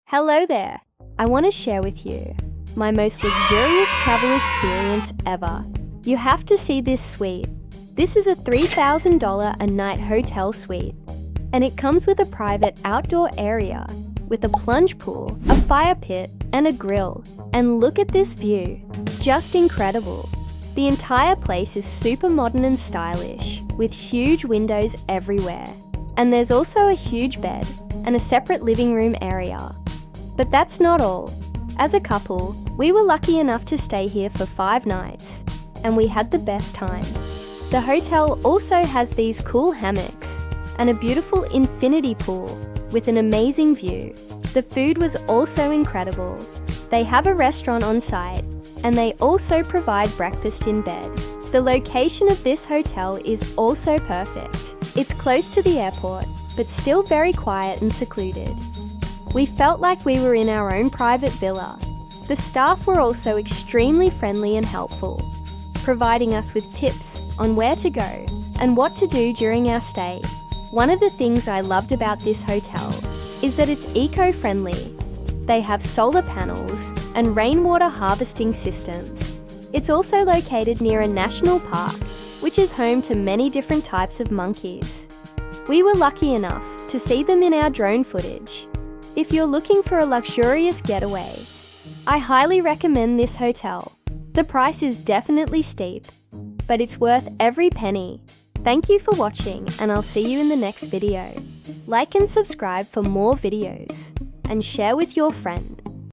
Hello there! I want to share with you my most luxurious travel experience ever. You have to see this suite. This is a $3,000 a night hotel suite, and it comes with a private outdoor area with a plunge pool, a fire pit, and a grill. And look at this view, just incredible. The entire place is super modern and stylish, with huge windows everywhere. And there's also a huge bed and a separate living room area. But that's not all. As a couple, we were lucky enough to stay here for 5 nights, and we had the best time. The hotel also has these cool hammocks and a beautiful infinity pool with an amazing view. The food was also incredible. They have a restaurant on site, and they also provide breakfast in bed. The location of this hotel is also perfect. It's close to the airport, but still very quiet and secluded. We felt like we were in our own private villa. The staff were also extremely friendly and helpful, providing us with tips on where to go and what to do during our stay. One of the things I loved about this hotel is that it's eco-friendly. They have solar panels and rainwater harvesting systems. It's also located near a national park, which is home to many different types of monkeys. We were lucky enough to see them in our drone footage. If you're looking for a luxurious getaway, I highly recommend this hotel. The price is definitely steep, but it's worth every penny. Thank you for watching, and I'll see you in the next video. Like and subscribe for more videos, and share with your friends.